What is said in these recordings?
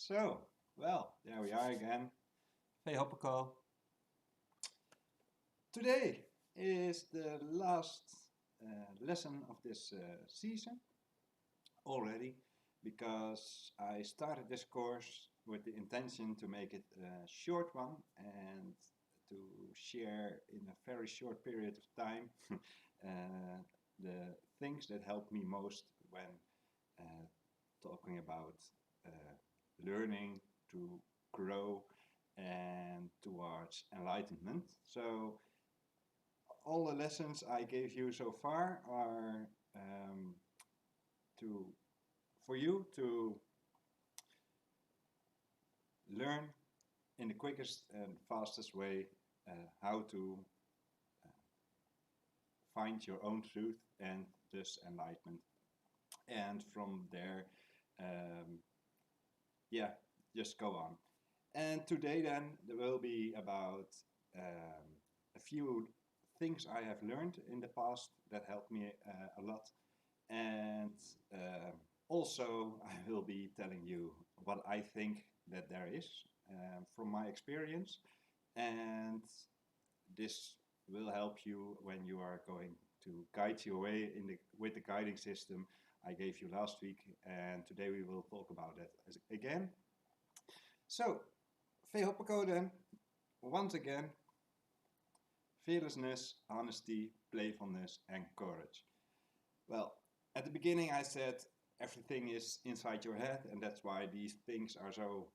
So, well, there we are again. Hey Hoppeko. Today is the last lesson of this season already because I started this course with the intention to make it a short one and to share in a very short period of time uh, the things that helped me most when uh, talking about uh, learning to grow and towards enlightenment. So all the lessons I gave you so far are to for you to learn in the quickest and fastest way how to find your own truth and thus enlightenment. And from there, um, yeah, just go on. And today then there will be about a few things I have learned in the past that helped me a lot. And also I will be telling you what I think that there is from my experience. And this will help you when you are going to guide your way with the guiding system I gave you last week. And today we will talk about that again. So, Vehoppako then, once again, fearlessness, honesty, playfulness, and courage. Well, at the beginning I said everything is inside your head, and that's why these things are so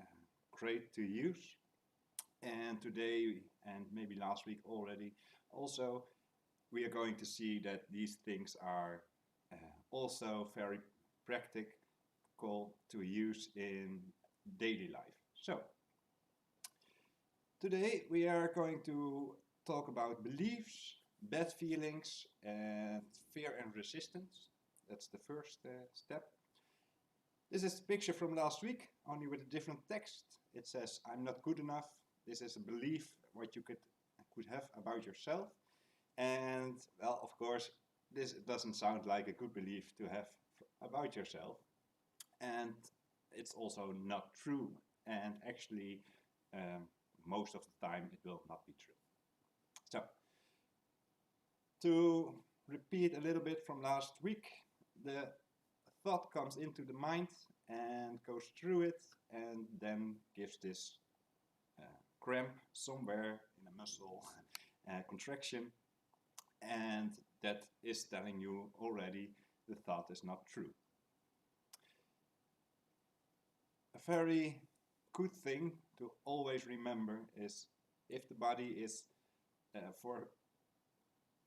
uh, great to use. And today, and maybe last week already, also, we are going to see that these things are also very practical to use in daily life. So, today we are going to talk about beliefs, bad feelings, and fear and resistance. That's the first step. This is the picture from last week, only with a different text. It says, I'm not good enough. This is a belief what you could have about yourself. And, well, of course, this doesn't sound like a good belief to have about yourself. And it's also not true. And actually, um, most of the time it will not be true. So, to repeat a little bit from last week, the thought comes into the mind and goes through it and then gives this cramp somewhere in a muscle contraction, and that is telling you already the thought is not true. A very good thing to always remember is if the body is for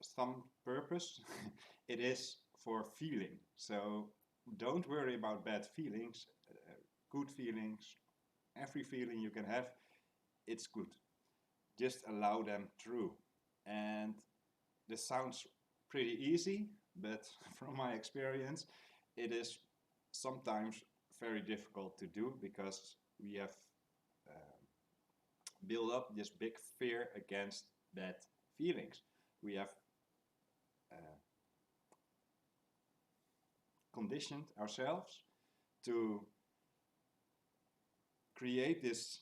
some purpose, it is for feeling. So don't worry about bad feelings, good feelings, every feeling you can have, it's good. Just allow them through. And this sounds pretty easy, but from my experience, it is sometimes very difficult to do because we have built up this big fear against bad feelings. We have conditioned ourselves to create this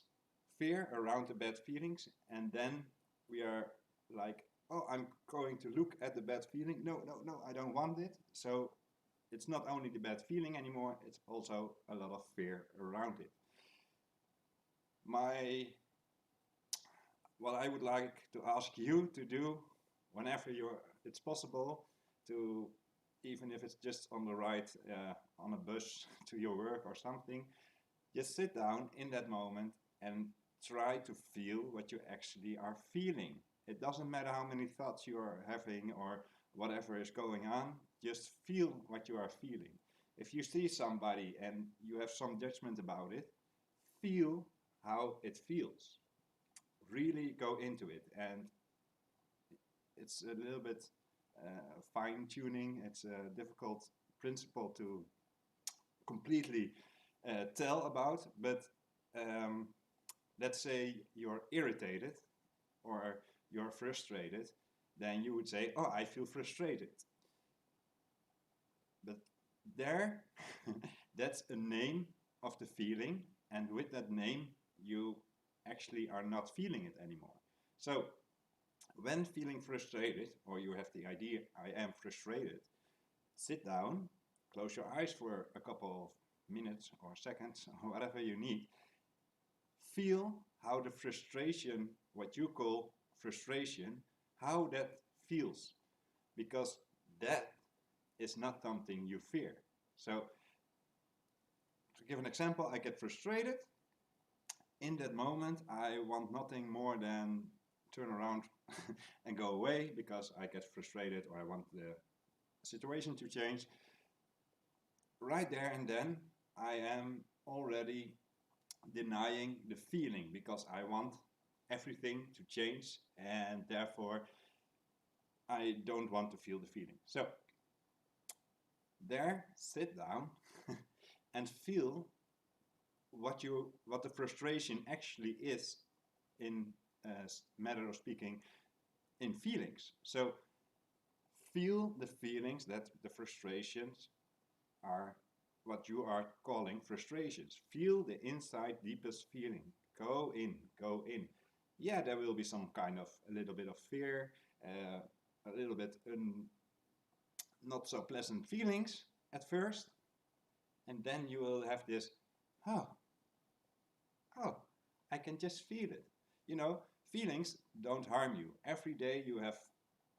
fear around the bad feelings, and then we are like, oh, I'm going to look at the bad feeling. No, no, no, I don't want it. So it's not only the bad feeling anymore, it's also a lot of fear around it. What I would like to ask you to do whenever it's possible, to even if it's just on the ride on a bus to your work or something, just sit down in that moment and try to feel what you actually are feeling. It doesn't matter how many thoughts you are having or whatever is going on, just feel what you are feeling. If you see somebody and you have some judgment about it, feel how it feels. Really go into it. And it's a little bit fine tuning, it's a difficult principle to completely tell about, but let's say you're irritated or you're frustrated, then you would say, oh, I feel frustrated. But there, that's a name of the feeling, and with that name, you actually are not feeling it anymore. So when feeling frustrated, or you have the idea, I am frustrated, sit down, close your eyes for a couple of minutes or seconds, or whatever you need. Feel how the frustration, what you call frustration, how that feels. Because that is not something you fear. So, to give an example, I get frustrated. In that moment, I want nothing more than turn around and go away because I get frustrated or I want the situation to change. Right there and then, I am already denying the feeling because I want everything to change and therefore I don't want to feel the feeling. So, there, sit down and feel what the frustration actually is in matter of speaking in feelings. So feel the feelings that the frustrations are what you are calling frustrations. Feel the inside deepest feeling. Go in, go in. Yeah, there will be some kind of a little bit of fear, a little bit not so pleasant feelings at first, and then you will have this, oh, oh, I can just feel it. You know, feelings don't harm you. Every day you have,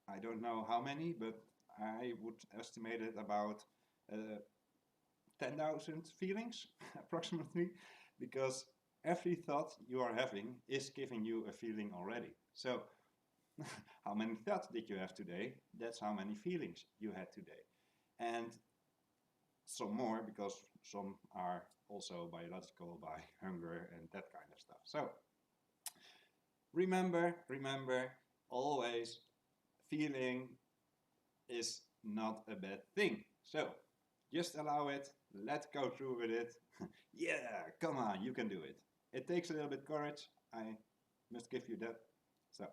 I don't know how many, but I would estimate it about 10,000 feelings, approximately, because every thought you are having is giving you a feeling already. So, how many thoughts did you have today? That's how many feelings you had today. And some more, because some are also biological by hunger and that kind of stuff. So remember, always feeling is not a bad thing. So just allow it, let's go through with it. Yeah, come on, you can do it. It takes a little bit courage, I must give you that. So,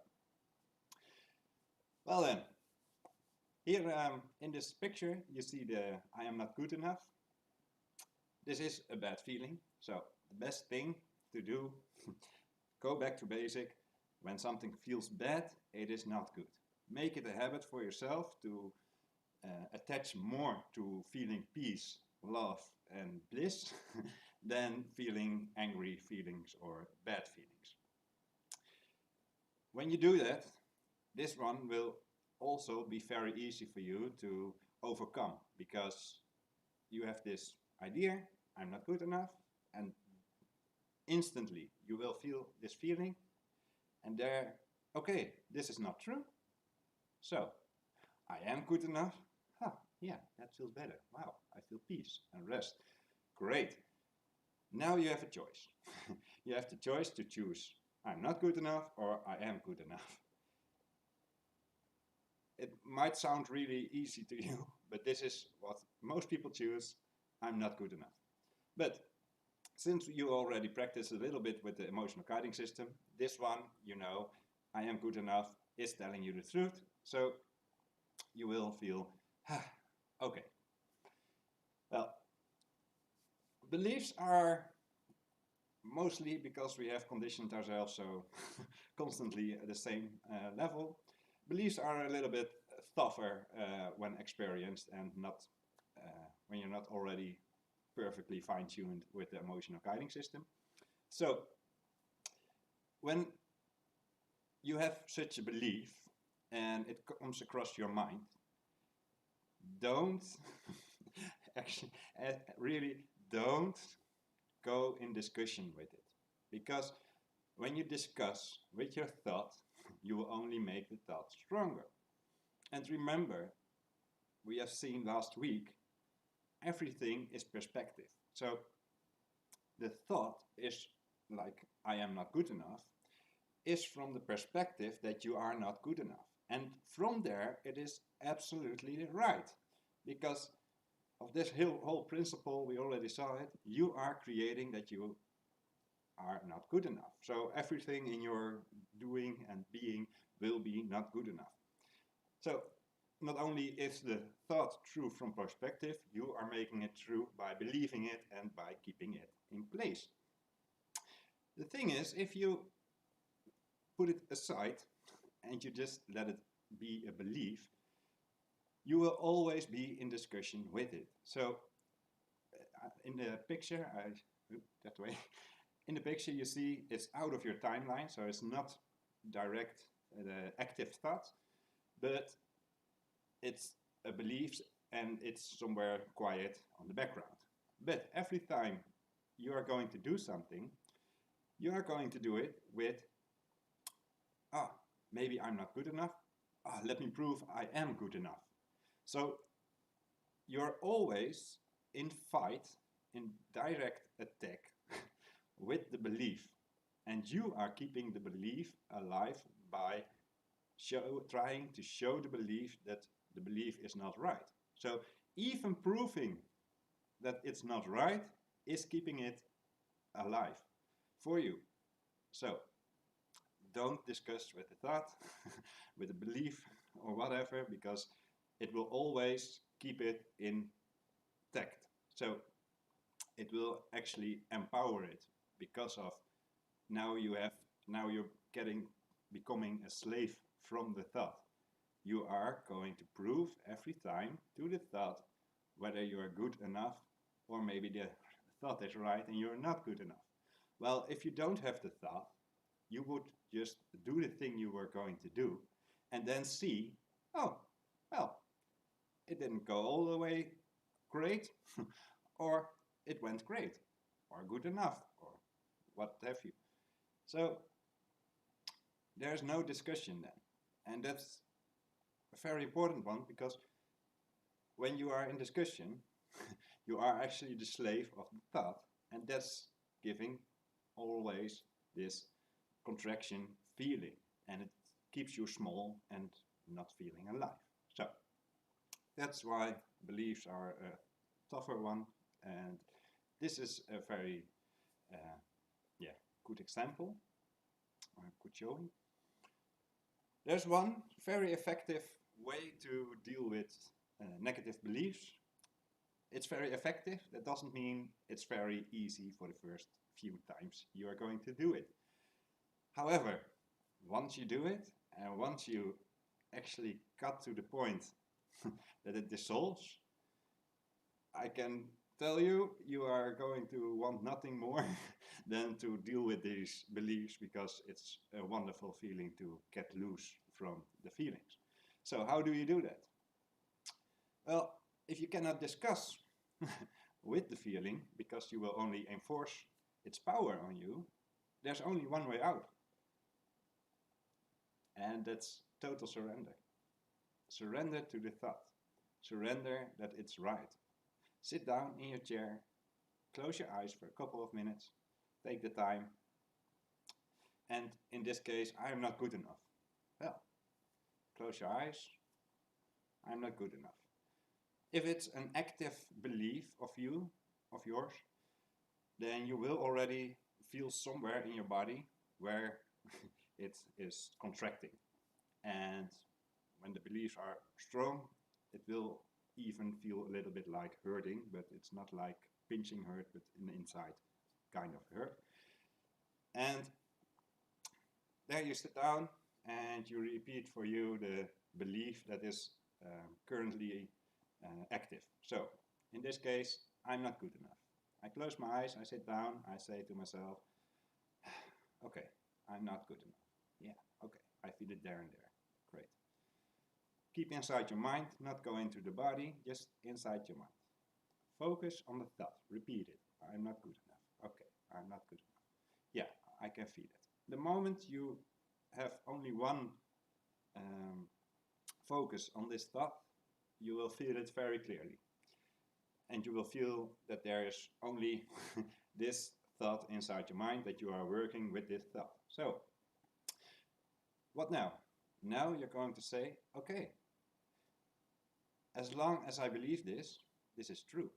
well then, here in this picture you see the I am not good enough. This is a bad feeling, so the best thing to do, go back to basic. When something feels bad, it is not good. Make it a habit for yourself to attach more to feeling peace, love, and bliss than feeling angry feelings or bad feelings. When you do that, this one will also be very easy for you to overcome because you have this idea, I'm not good enough, and instantly you will feel this feeling, and there, okay, this is not true. So, I am good enough. Huh, yeah, that feels better. Wow, I feel peace and rest. Great. Now you have a choice. You have the choice to choose I'm not good enough or I am good enough. It might sound really easy to you, but this is what most people choose. I'm not good enough. But since you already practiced a little bit with the emotional guiding system, this one, you know, I am good enough is telling you the truth. So you will feel, okay. Well, beliefs are mostly because we have conditioned ourselves so constantly at the same level. Beliefs are a little bit tougher when experienced and not when you're not already perfectly fine-tuned with the emotional guiding system. So when you have such a belief and it comes across your mind, don't actually really don't go in discussion with it, because when you discuss with your thought you will only make the thought stronger. And remember, we have seen last week, everything is perspective. So the thought is like I am not good enough is from the perspective that you are not good enough, and from there it is absolutely right, because of this whole principle, we already saw it, you are creating that you are not good enough. So everything in your doing and being will be not good enough. So not only is the thought true from perspective, you are making it true by believing it and by keeping it in place. The thing is, if you put it aside and you just let it be a belief, you will always be in discussion with it. So in the picture, that way, in the picture you see it's out of your timeline, so it's not direct active thought, but it's a belief and it's somewhere quiet on the background. But every time you are going to do something, you are going to do it with, maybe I'm not good enough. Let me prove I am good enough. So you're always in fight, in direct attack with the belief. And you are keeping the belief alive by trying to show the belief that the belief is not right. So even proving that it's not right is keeping it alive for you. So don't discuss with the thought, with the belief or whatever, because it will always keep it intact. So it will actually empower it, because of now you're becoming a slave from the thought. You are going to prove every time to the thought whether you are good enough, or maybe the thought is right and you're not good enough. Well, if you don't have the thought, you would just do the thing you were going to do and then see, oh, well, it didn't go all the way great, or it went great, or good enough, or what have you. So there's no discussion then. And that's a very important one, because when you are in discussion, you are actually the slave of the thought, and that's giving always this contraction feeling, and it keeps you small and not feeling alive. So that's why beliefs are a tougher one, and this is a very good example I could show you. There's one very effective way to deal with negative beliefs. It's very effective. That doesn't mean it's very easy for the first few times you are going to do it. However, once you do it, and once you actually got to the point that it dissolves, I can tell you, you are going to want nothing more than to deal with these beliefs, because it's a wonderful feeling to get loose from the feelings. So how do you do that? Well, if you cannot discuss with the feeling, because you will only enforce its power on you, there's only one way out. And that's total surrender. Surrender to the thought. Surrender that it's right. Sit down in your chair, close your eyes for a couple of minutes, take the time, and in this case, I am not good enough. Well, close your eyes, I'm not good enough. If it's an active belief of yours, then you will already feel somewhere in your body where it is contracting. And when the beliefs are strong, it will even feel a little bit like hurting, but it's not like pinching hurt, but in the inside kind of hurt. And there you sit down and you repeat for you the belief that is currently active. So in this case, I'm not good enough. I close my eyes, I sit down, I say to myself, okay, I'm not good enough. Yeah, okay, I feel it there and there. Great. Keep inside your mind, not go into the body, just inside your mind. Focus on the thought, repeat it. I'm not good enough. Okay, I'm not good enough. Yeah, I can feel it. The moment you have only one focus on this thought, you will feel it very clearly. And you will feel that there is only this thought inside your mind, that you are working with this thought. So, what now? Now you're going to say, okay, as long as I believe this is true.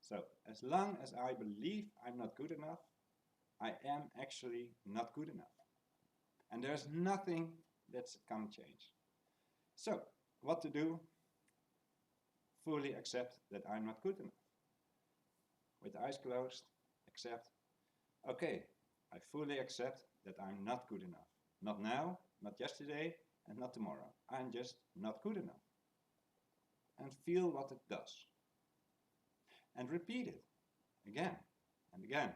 So, as long as I believe I'm not good enough, I am actually not good enough. And there's nothing that can change. So, what to do? fully accept that I'm not good enough. With eyes closed, accept, okay, I fully accept that I'm not good enough. Not now, not yesterday, and not tomorrow. I'm just not good enough. And feel what it does. And repeat it again and again.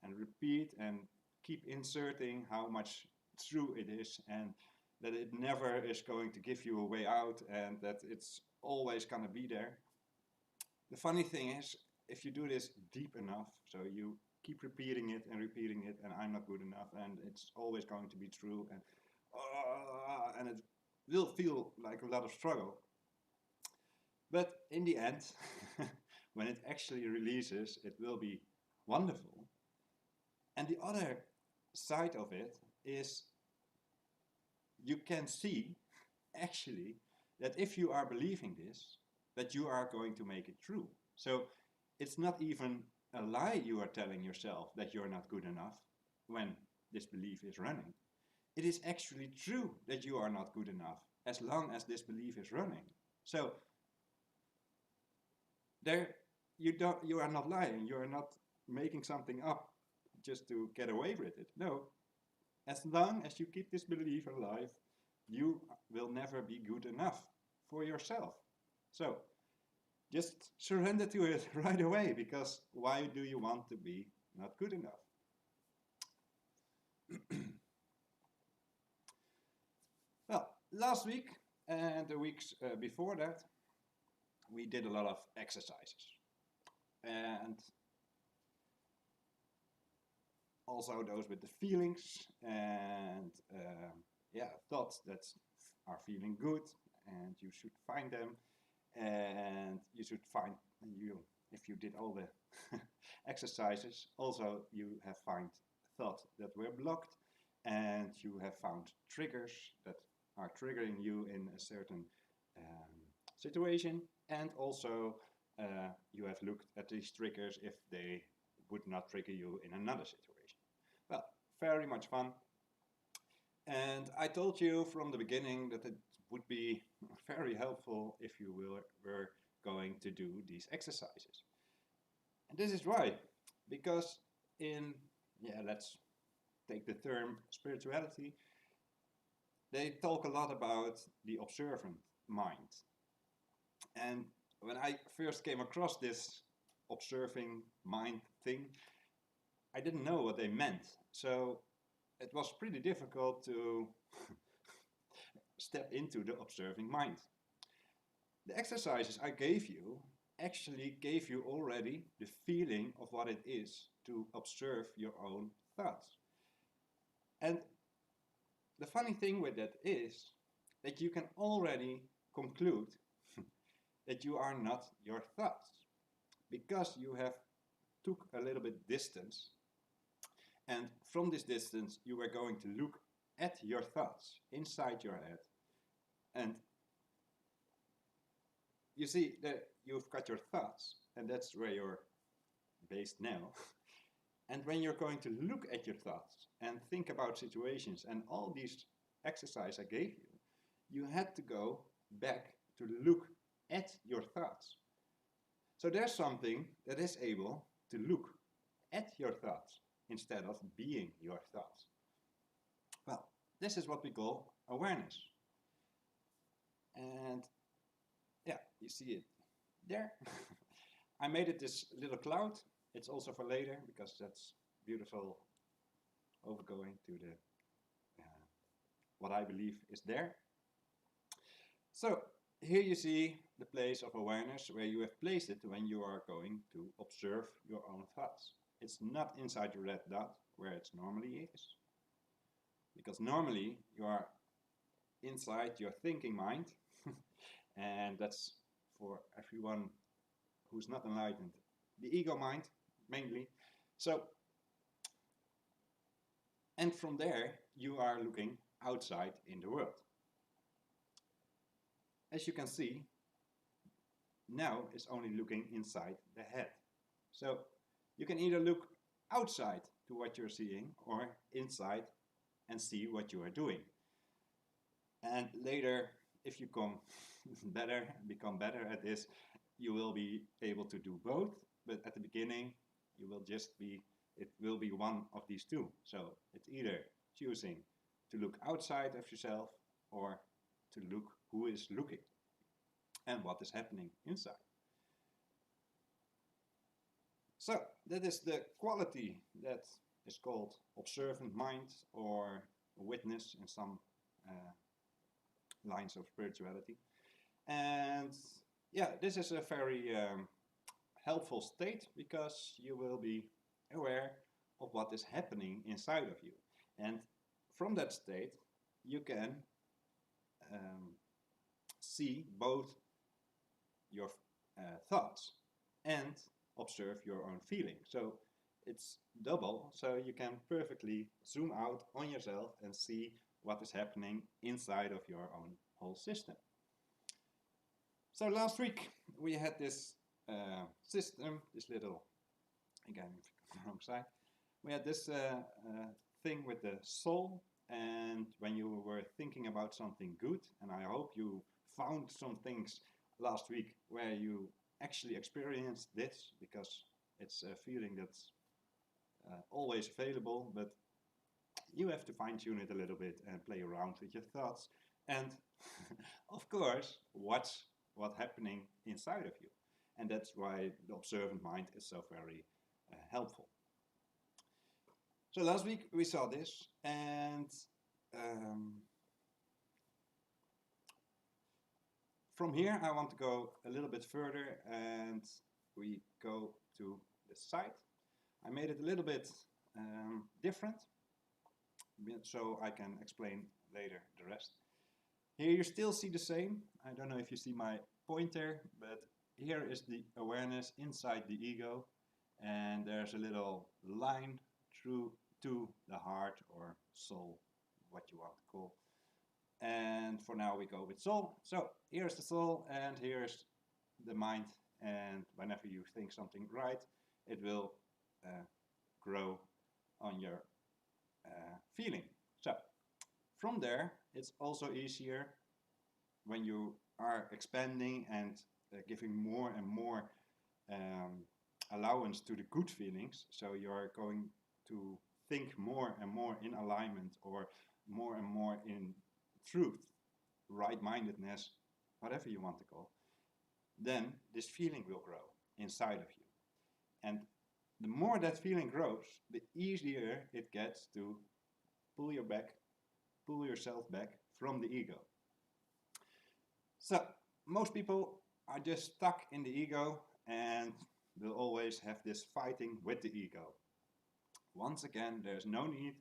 And repeat and keep inserting how much true it is, and that it never is going to give you a way out, and that it's always going to be there. The funny thing is, if you do this deep enough, so you keep repeating it, and I'm not good enough, and it's always going to be true, and it will feel like a lot of struggle. But in the end, when it actually releases, it will be wonderful. And the other side of it is you can see actually that if you are believing this, that you are going to make it true. So it's not even a lie you are telling yourself that you're not good enough when this belief is running. It is actually true that you are not good enough as long as this belief is running. So there you are not lying, you are not making something up just to get away with it. No, as long as you keep this belief alive, you will never be good enough for yourself. So just surrender to it right away, because why do you want to be not good enough? Well, last week and the weeks before that, we did a lot of exercises. And also those with the feelings and thoughts that are feeling good, and you should find them, and you should find if you did all the exercises, also you have found thoughts that were blocked, and you have found triggers that are triggering you in a certain situation, and also you have looked at these triggers if they would not trigger you in another situation. Well, very much fun. And I told you from the beginning that it would be very helpful if you were going to do these exercises. And this is why, because let's take the term spirituality, they talk a lot about the observant mind. And when I first came across this observing mind thing, I didn't know what they meant. So it was pretty difficult to step into the observing mind. The exercises I gave you actually gave you already the feeling of what it is to observe your own thoughts. And the funny thing with that is that you can already conclude that you are not your thoughts, because you have took a little bit distance, and from this distance you were going to look at your thoughts inside your head, and you see that you've got your thoughts, and that's where you're based now. And when you're going to look at your thoughts and think about situations and all these exercises I gave you, you had to go back to look at your thoughts. So there's something that is able to look at your thoughts instead of being your thoughts. Well, this is what we call awareness. And yeah, you see it there. I made it this little cloud. It's also for later, because that's beautiful overgoing to the what I believe is there. So here you see the place of awareness where you have placed it when you are going to observe your own thoughts. It's not inside your red dot where it normally is, because normally you are inside your thinking mind, and that's for everyone who's not enlightened, the ego mind mainly. So, and from there you are looking outside in the world. As you can see, now it's only looking inside the head. So you can either look outside to what you're seeing, or inside and see what you are doing. And later if you become better at this, you will be able to do both. But at the beginning, it will be one of these two. So it's either choosing to look outside of yourself or to look who is looking and what is happening inside. So that is the quality that is called observant mind or witness in some lines of spirituality. And yeah, this is a very helpful state because you will be aware of what is happening inside of you. And from that state, you can see both your thoughts and observe your own feeling. So it's double, so you can perfectly zoom out on yourself and see what is happening inside of your own whole system. So last week we had this system, this little, again, the wrong side. We had this thing with the soul, and when you were thinking about something good, and I hope you found some things last week where you actually experienced this, because it's a feeling that's always available, but you have to fine-tune it a little bit and play around with your thoughts, and of course watch what's happening inside of you. And that's why the observant mind is so very helpful. So last week we saw this, and from here I want to go a little bit further, and we go to the side. I made it a little bit different, so I can explain later the rest. Here you still see the same. I don't know if you see my pointer, but here is the awareness inside the ego, and there's a little line through to the heart or soul, what you want to call. And for now we go with soul. So here's the soul and here's the mind, and whenever you think something right, it will grow on your feeling. So from there, it's also easier when you are expanding and giving more and more allowance to the good feelings. So you're going to think more and more in alignment, or more and more in truth, right-mindedness, whatever you want to call, then this feeling will grow inside of you. And the more that feeling grows, the easier it gets to pull yourself back from the ego. So most people are just stuck in the ego and will always have this fighting with the ego. Once again, there's no need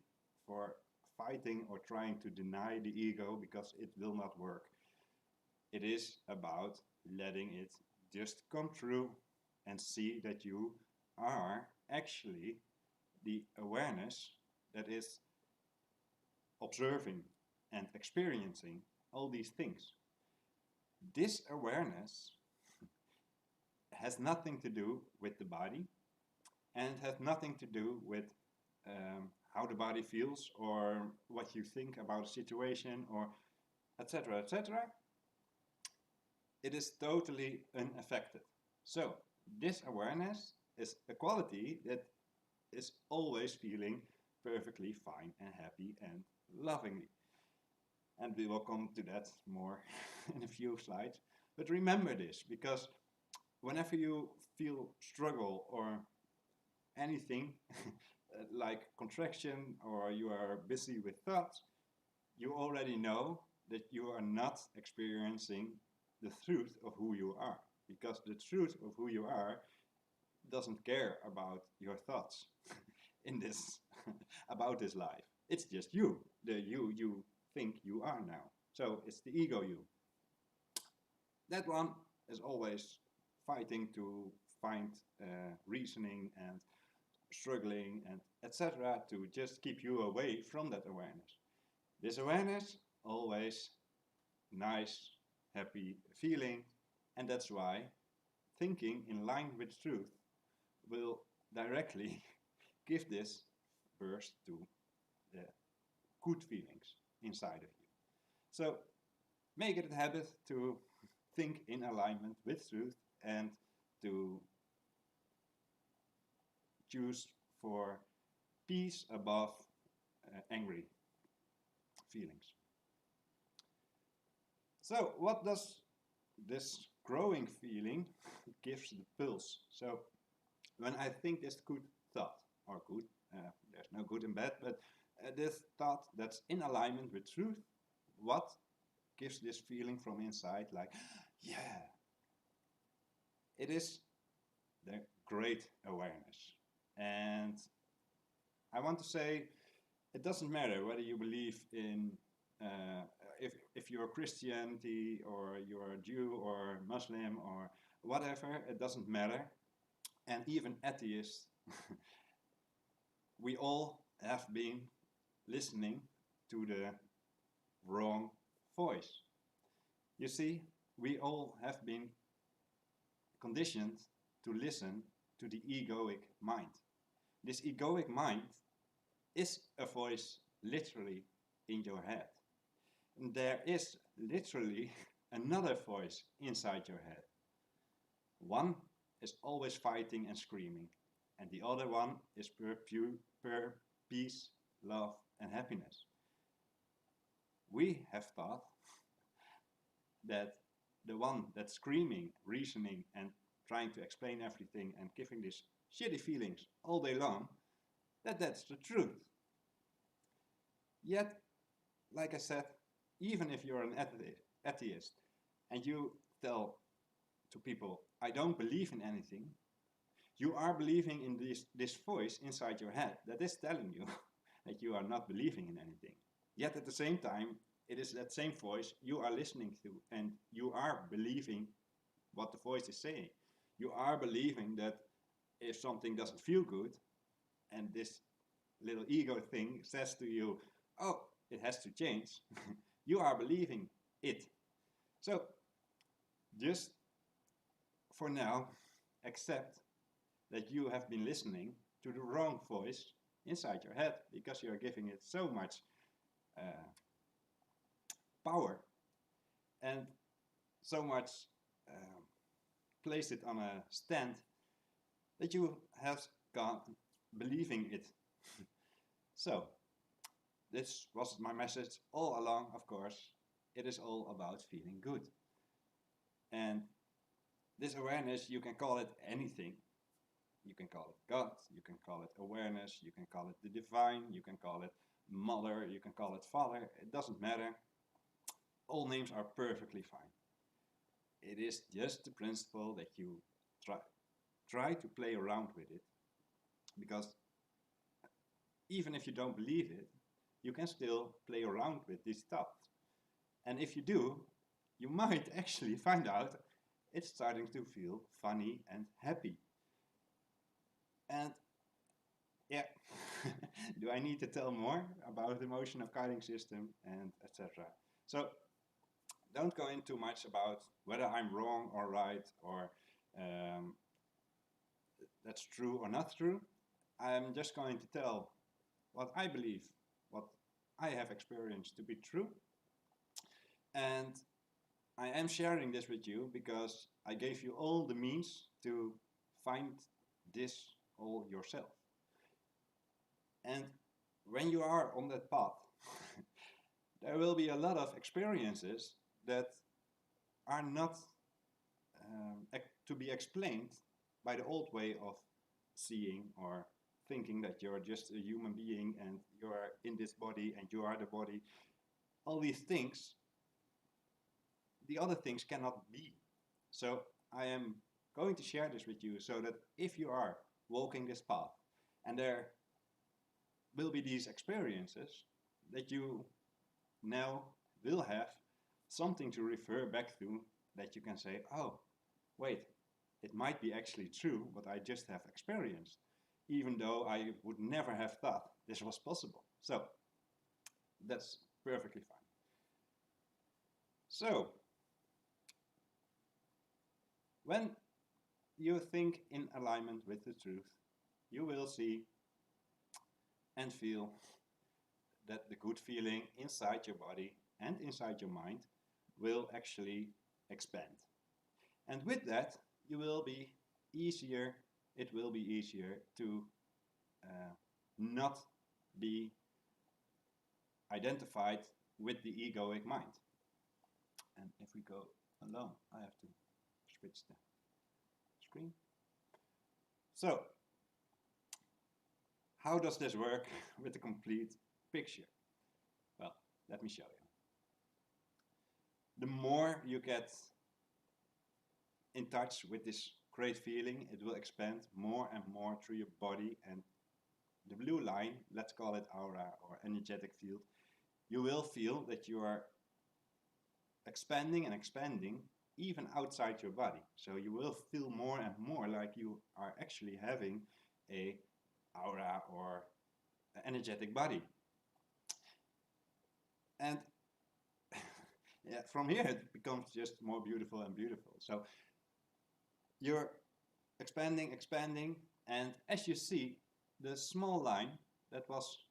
for fighting or trying to deny the ego, because it will not work. It is about letting it just come through and see that you are actually the awareness that is observing and experiencing all these things. This awareness has nothing to do with the body, and has nothing to do with how the body feels or what you think about a situation, or etc., etc. It is totally unaffected. So this awareness is a quality that is always feeling perfectly fine and happy and lovingly. And we will come to that more in a few slides. But remember this, because whenever you feel struggle or anything like contraction, or you are busy with thoughts, you already know that you are not experiencing the truth of who you are, because the truth of who you are doesn't care about your thoughts in this about this life. It's just you, the you think you are now. So it's the ego you. That one is always fighting to find reasoning and struggling and etc. to just keep you away from that awareness. This awareness, always nice, happy feeling, and that's why thinking in line with truth will directly give this burst to the good feelings inside of you. So make it a habit to think in alignment with truth and to choose for peace above angry feelings. So what does this growing feeling gives the pulse? So when I think this good thought, or good, there's no good and bad, but this thought that's in alignment with truth, what gives this feeling from inside like, yeah, it is the great awareness. And I want to say, it doesn't matter whether you believe in, if you're Christianity or you're a Jew or Muslim or whatever, it doesn't matter. And even atheists, we all have been listening to the wrong voice. You see, we all have been conditioned to listen to the egoic mind. This egoic mind is a voice literally in your head. And there is literally another voice inside your head. One is always fighting and screaming, and the other one is per peace, love, and happiness. We have thought that the one that's screaming, reasoning, and trying to explain everything and giving these shitty feelings all day long, that's the truth. Yet, like I said, even if you're an atheist and you tell to people, I don't believe in anything, you are believing in this voice inside your head that is telling you that you are not believing in anything. Yet at the same time, it is that same voice you are listening to, and you are believing what the voice is saying. You are believing that if something doesn't feel good, and this little ego thing says to you, oh, it has to change, you are believing it. So just for now, accept that you have been listening to the wrong voice inside your head because you are giving it so much power and so much placed it on a stand that you have gone believing it. So this was my message all along, of course. It is all about feeling good. And this awareness, you can call it anything. You can call it God, you can call it awareness, you can call it the divine, you can call it mother, you can call it father. It doesn't matter. All names are perfectly fine. It is just the principle that you try to play around with it, because even if you don't believe it, you can still play around with these thoughts. And if you do, you might actually find out it's starting to feel funny and happy. And yeah, do I need to tell more about the emotional guiding system and etc.? So don't go in too much about whether I'm wrong or right, or that's true or not true. I'm just going to tell what I believe, what I have experienced to be true. And I am sharing this with you because I gave you all the means to find this all yourself. And when you are on that path, there will be a lot of experiences that are not to be explained by the old way of seeing or thinking that you're just a human being and you're in this body and you are the body. All these things, the other things cannot be. So I am going to share this with you so that if you are walking this path and there will be these experiences, that you now will have something to refer back to, that you can say, oh, wait, it might be actually true what I just have experienced, even though I would never have thought this was possible. So that's perfectly fine. So when you think in alignment with the truth, you will see and feel that the good feeling inside your body and inside your mind will actually expand. And with that, you will be easier, it will be easier to not be identified with the egoic mind. And if we go alone, I have to switch the screen. So, how does this work with the complete picture? Well, let me show you. The more you get in touch with this great feeling, it will expand more and more through your body, and the blue line, let's call it aura or energetic field, you will feel that you are expanding and expanding even outside your body. So you will feel more and more like you are actually having a aura or energetic body. And yeah, from here it becomes just more beautiful and beautiful. So you're expanding, expanding, and as you see, the small line that was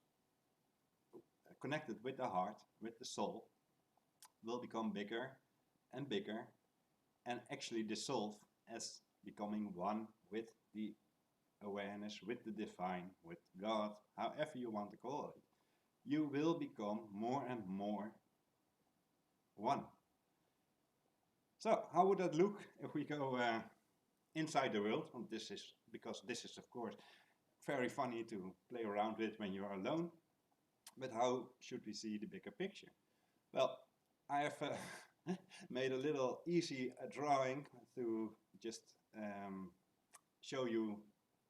connected with the heart, with the soul, will become bigger and bigger and actually dissolve as becoming one with the awareness, with the divine, with God, however you want to call it. You will become more and more one. So how would that look if we go inside the world? And this is, because this is of course very funny to play around with when you are alone, but how should we see the bigger picture? Well, I have made a little easy drawing to just show you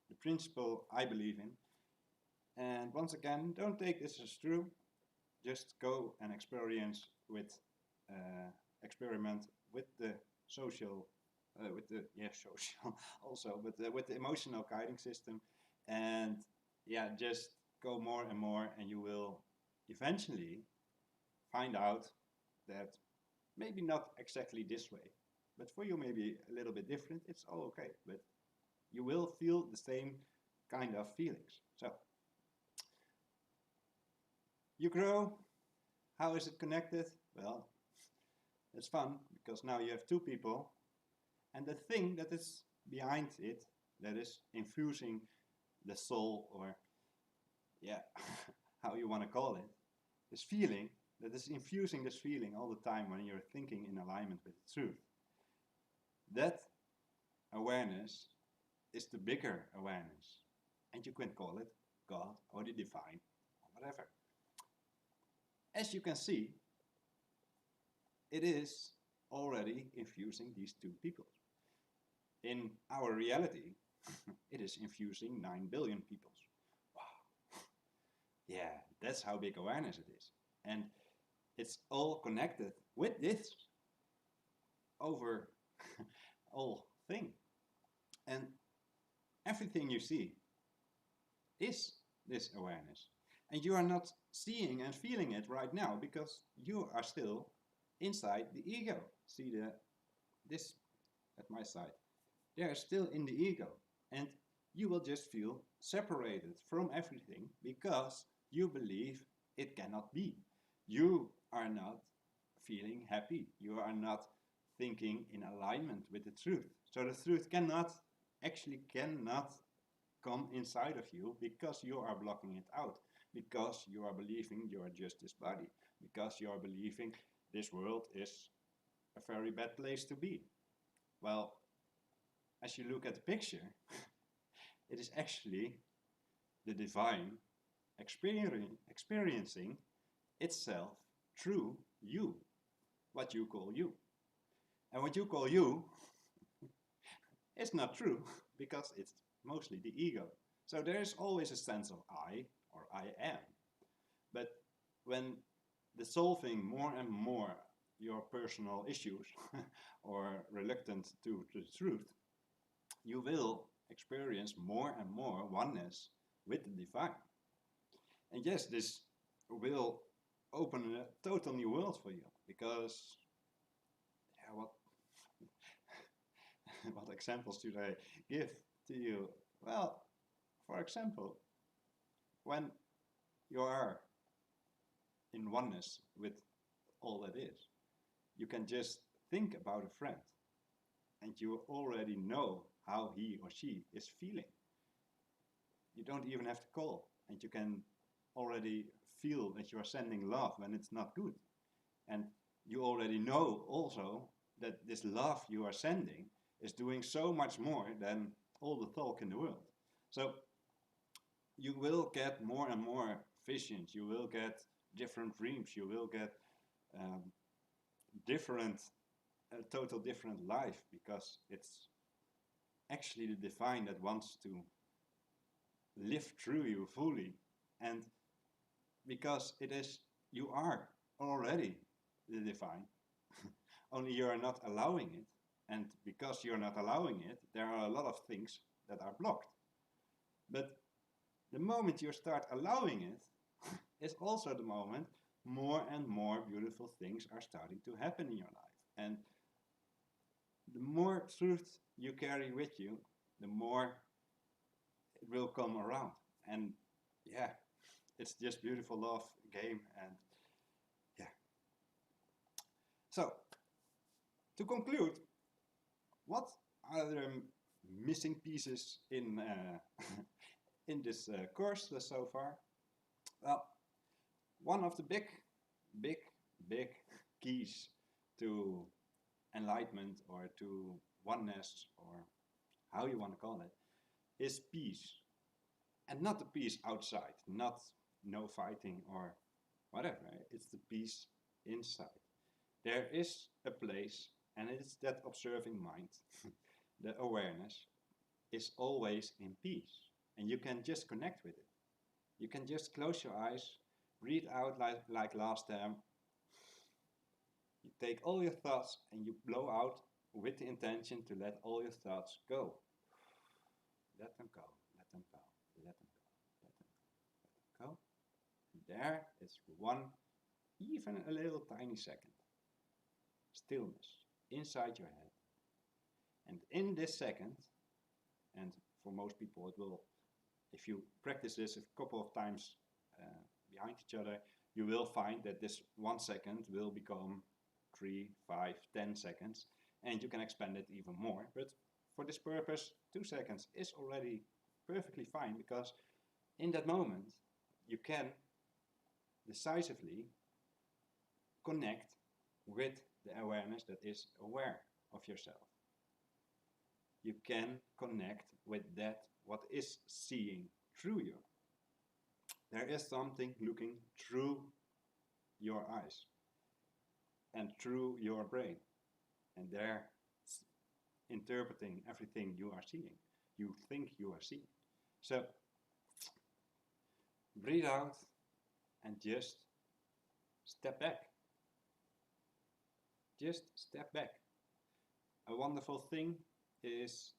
the principle I believe in. And once again, don't take this as true. Just go and experiment with the social, social also, but with the emotional guiding system, and yeah, just go more and more, and you will eventually find out that maybe not exactly this way, but for you maybe a little bit different. It's all okay, but you will feel the same kind of feelings. So you grow. How is it connected? Well, it's fun because now you have two people, and the thing that is behind it, that is infusing the soul, or yeah, how you want to call it, this feeling that is infusing this feeling all the time when you're thinking in alignment with the truth. That awareness is the bigger awareness, and you can call it God or the divine or whatever. As you can see, it is already infusing these two people. In our reality, it is infusing 9 billion people. Wow. Yeah, that's how big awareness it is. And it's all connected with this over all thing. And everything you see is this awareness. And you are not seeing and feeling it right now because you are still inside the ego. See this at my side. They are still in the ego. And you will just feel separated from everything because you believe it cannot be. You are not feeling happy. You are not thinking in alignment with the truth. So the truth cannot come inside of you because you are blocking it out. Because you are believing you are just this body. Because you are believing this world is a very bad place to be. Well, as you look at the picture, it is actually the divine experiencing itself through you, what you call you. And what you call you is not true because it's mostly the ego. So there is always a sense of I or I am. But when dissolving more and more your personal issues or reluctant to the truth, you will experience more and more oneness with the divine. And yes, this will open a total new world for you, because yeah, what examples should I give to you? Well, for example, when you are in oneness with all that is, You can just think about a friend and you already know how he or she is feeling. You don't even have to call, and you can already feel that you are sending love when it's not good. And you already know also that this love you are sending is doing so much more than all the talk in the world. So you will get more and more visions, you will get different dreams, you will get um, different, a total different life, because it's actually the divine that wants to live through you fully. And because it is, you are already the divine, only you are not allowing it. And because you're not allowing it, there are a lot of things that are blocked. But the moment you start allowing it, is also the moment more and more beautiful things are starting to happen in your life. And the more truth you carry with you, the more it will come around. And yeah, it's just beautiful love game. And yeah. So to conclude, what are the missing pieces in in this course so far? Well, one of the big, big, big keys to enlightenment or to oneness, or how you want to call it, is peace. And not the peace outside, not no fighting or whatever. It's the peace inside. There is a place, and it's that observing mind, the awareness, is always in peace. And you can just connect with it. You can just close your eyes, breathe out like last time. You take all your thoughts and you blow out with the intention to let all your thoughts go. Let them go, let them go, let them go, let them go, let them go. There is one, even a little tiny second. Stillness inside your head. And in this second, and for most people it will, if you practice this a couple of times behind each other, you will find that this 1 second will become 3, 5, 10 seconds, and you can expand it even more. But for this purpose, 2 seconds is already perfectly fine, because in that moment you can decisively connect with the awareness that is aware of yourself. You can connect with that what is seeing through you. There is something looking through your eyes and through your brain, and they're interpreting everything you are seeing, you think you are seeing. So breathe out and just step back. Just step back. A wonderful thing is,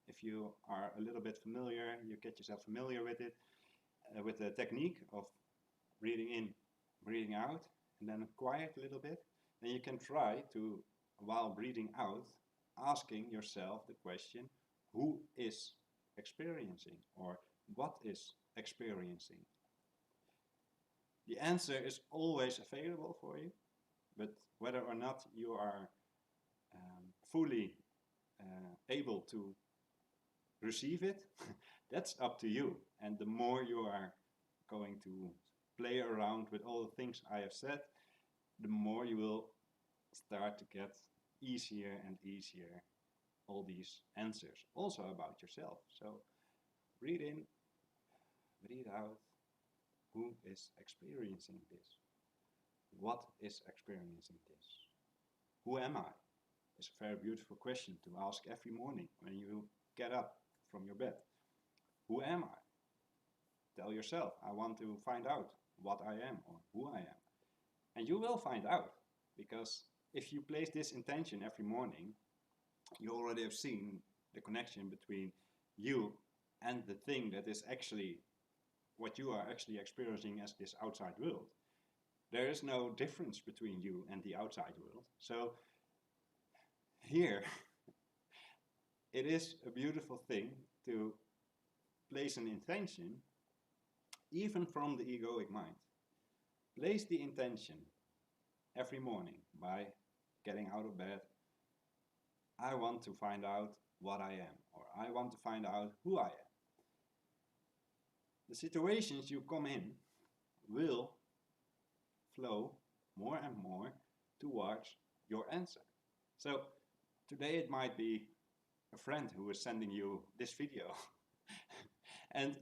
if you are a little bit familiar, you get yourself familiar with it, with the technique of breathing in, breathing out, and then quiet a little bit. Then you can try to, while breathing out, asking yourself the question, who is experiencing, or what is experiencing? The answer is always available for you, but whether or not you are fully able to receive it, that's up to you. And the more you are going to play around with all the things I have said, the more you will start to get easier and easier all these answers, also about yourself. So breathe in, breathe out. Who is experiencing this? What is experiencing this? Who am I? It's a very beautiful question to ask every morning when you get up from your bed. Who am I? Tell yourself, I want to find out what I am or who I am. And you will find out, because if you place this intention every morning, you already have seen the connection between you and the thing that is actually what you are actually experiencing as this outside world. There is no difference between you and the outside world. So here, it is a beautiful thing to place an intention, even from the egoic mind. Place the intention every morning by getting out of bed. I want to find out what I am, or I want to find out who I am. The situations you come in will flow more and more towards your answer. So today it might be a friend who is sending you this video. And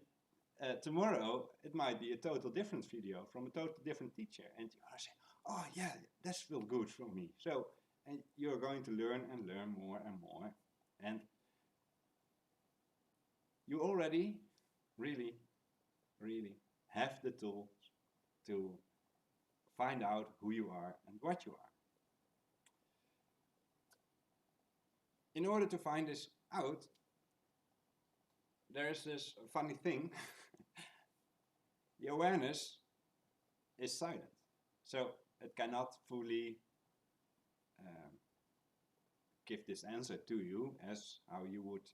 tomorrow it might be a total different video from a total different teacher. And you are saying, oh yeah, that's feel good for me. So, and you're going to learn and learn more and more. And you already really have the tools to find out who you are and what you are. In order to find this out, there is this funny thing. The awareness is silent. So it cannot fully give this answer to you as how you would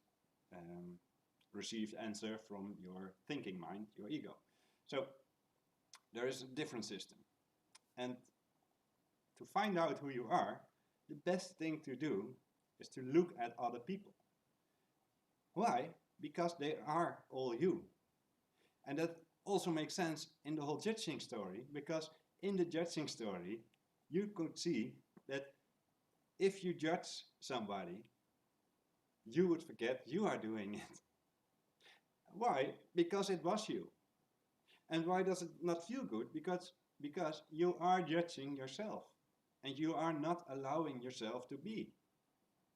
receive the answer from your thinking mind, your ego. So there is a different system. And to find out who you are, the best thing to do is to look at other people. Why? Because they are all you. And that also makes sense in the whole judging story, because in the judging story, you could see that if you judge somebody, you would forget you are doing it. Why? Because it was you. And why does it not feel good? Because you are judging yourself and you are not allowing yourself to be.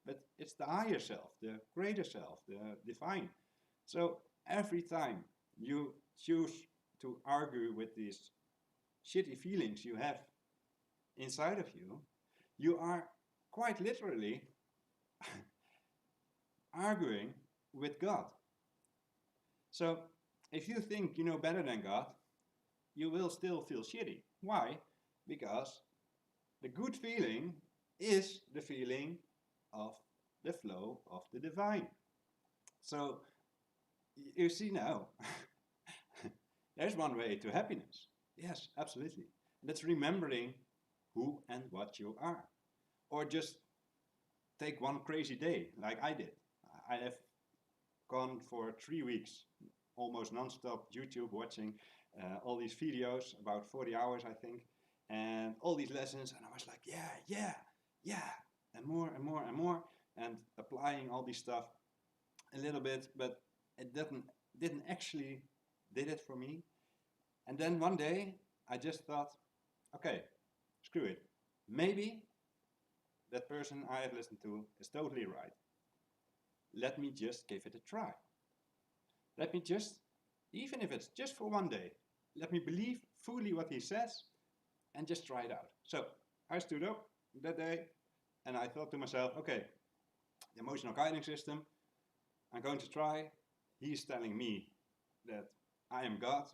But it's the higher self, the greater self, the divine. So every time you choose to argue with these shitty feelings you have inside of you, you are quite literally arguing with God. So if you think you know better than God, you will still feel shitty. Why? Because the good feeling is the feeling of the flow of the divine. So you see now, there's one way to happiness. Yes, absolutely. That's remembering who and what you are. Or just take one crazy day like I did. I have gone for 3 weeks, almost non-stop YouTube watching all these videos, about 40 hours I think, and all these lessons, and I was like, yeah, and more and more and more, and applying all this stuff a little bit, but it didn't actually did it for me. And then one day I just thought, okay, screw it. Maybe that person I have listened to is totally right. Let me just give it a try. Let me just, even if it's just for one day, let me believe fully what he says and just try it out. So I stood up that day and I thought to myself, okay, the emotional guiding system, I'm going to try. He's telling me that I am God.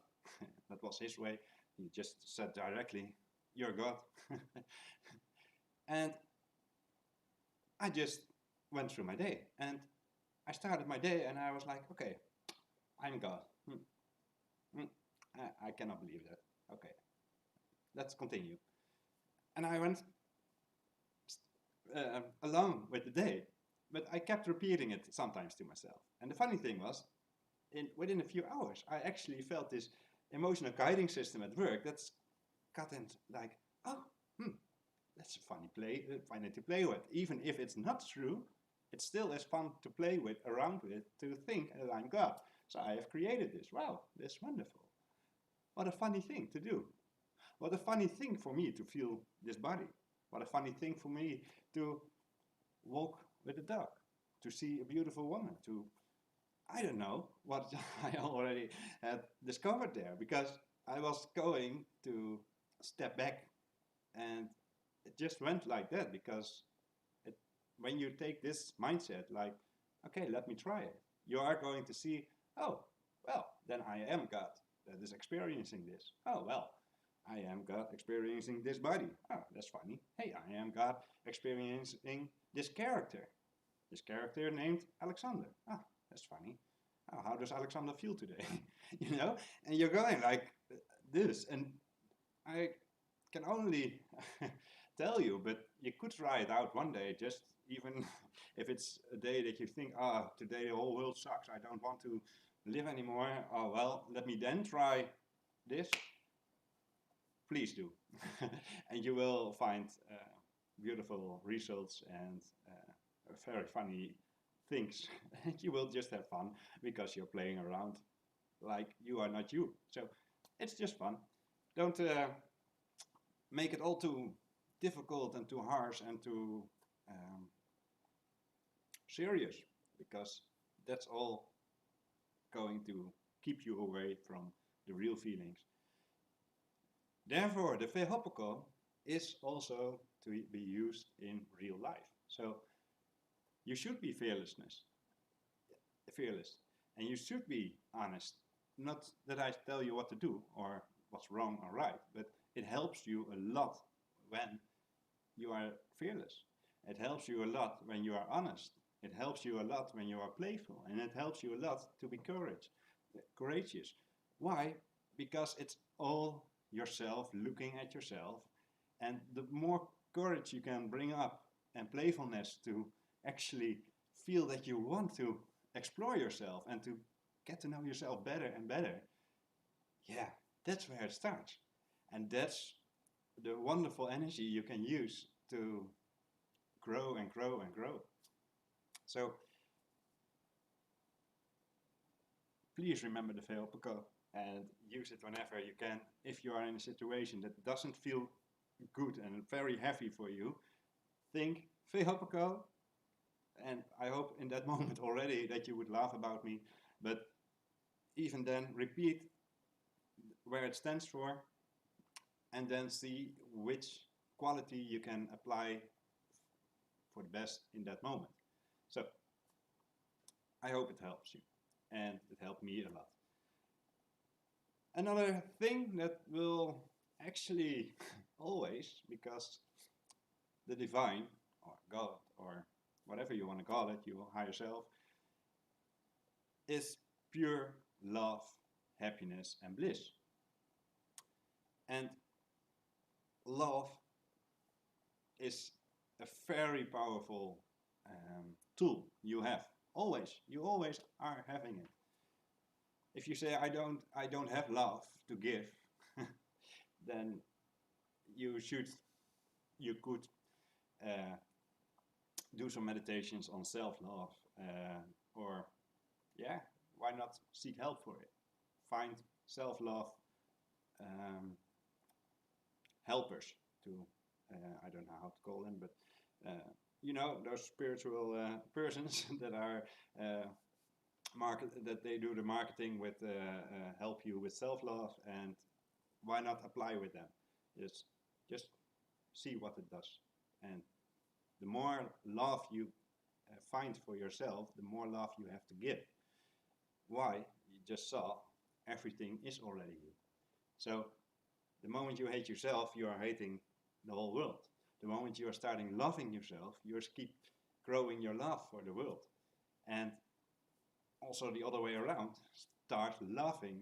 That was his way. He just said directly, you're God. And I just went through my day. And I started my day and I was like, okay, I'm God. I cannot believe that. Okay, let's continue. And I went along with the day, but I kept repeating it sometimes to myself. And the funny thing was, within a few hours, I actually felt this emotional guiding system at work that's gotten like, oh, that's a funny to play with. Even if it's not true, it still is fun to play with, around with, to think that I'm God. So I have created this. Wow, that's wonderful. What a funny thing to do. What a funny thing for me to feel this body. What a funny thing for me to walk with a dog, to see a beautiful woman, to, I don't know what I already had discovered there, because I was going to step back and it just went like that, because when you take this mindset, like, okay, let me try it, you are going to see, oh, well, then I am God that is experiencing this. Oh, well, I am God experiencing this body. Oh, that's funny. Hey, I am God experiencing this character. This character named Alexander. Ah, that's funny. Oh, how does Alexander feel today? You know? And you're going like this. And I can only tell you, but you could try it out one day. Just even if it's a day that you think, ah, today the whole world sucks, I don't want to live anymore. Oh well, let me then try this. Please do, and you will find beautiful results and very funny things. And you will just have fun because you're playing around like you are not you. So it's just fun. Don't make it all too difficult and too harsh and too um, serious, because that's all going to keep you away from the real feelings. Therefore, the Vehopoko is also to be used in real life. So you should be fearless, and you should be honest. Not that I tell you what to do or what's wrong or right, but it helps you a lot when you are fearless. It helps you a lot when you are honest. It helps you a lot when you are playful, and it helps you a lot to be courageous. Why? Because it's all yourself looking at yourself, and the more courage you can bring up and playfulness to actually feel that you want to explore yourself and to get to know yourself better and better, yeah, that's where it starts. And that's the wonderful energy you can use to grow and grow and grow. So please remember the Vehopoko and use it whenever you can. If you are in a situation that doesn't feel good and very heavy for you, think Vehopoko. And I hope in that moment already that you would laugh about me. But even then, repeat where it stands for, and then see which quality you can apply for the best in that moment. So I hope it helps you, and it helped me a lot. Another thing that will actually always, because the divine or God or whatever you want to call it, your higher self, is pure love, happiness, and bliss. And love is a very powerful tool you have. You always are having it. If you say I don't have love to give, then you could uh, do some meditations on self-love, or yeah, why not seek help for it? Find self-love helpers to, I don't know how to call them, but you know, those spiritual persons that are that they do the marketing with, help you with self-love, and why not apply with them? Just see what it does. And the more love you find for yourself, the more love you have to give. Why? You just saw everything is already you. So the moment you hate yourself, you are hating the whole world. The moment you are starting loving yourself, you keep growing your love for the world. And also the other way around, start loving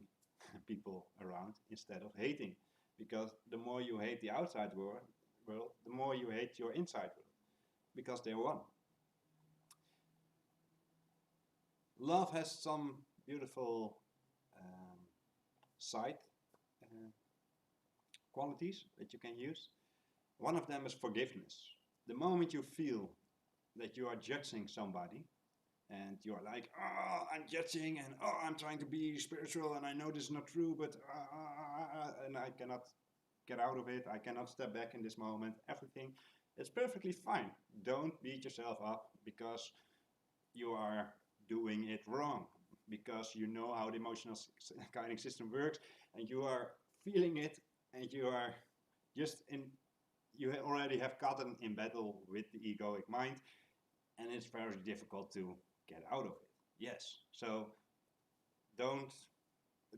people around instead of hating. Because the more you hate the outside world, the more you hate your inside world. Because they're one. Love has some beautiful side qualities that you can use. One of them is forgiveness. The moment you feel that you are judging somebody, and you're like, oh, I'm judging, and oh, I'm trying to be spiritual, and I know this is not true, but and I cannot get out of it, I cannot step back in this moment, everything, it's perfectly fine. Don't beat yourself up because you are doing it wrong, because you know how the emotional guiding system works, and you are feeling it, and you are just in, you already have gotten in battle with the egoic mind, and it's very difficult to get out of it. Yes, so don't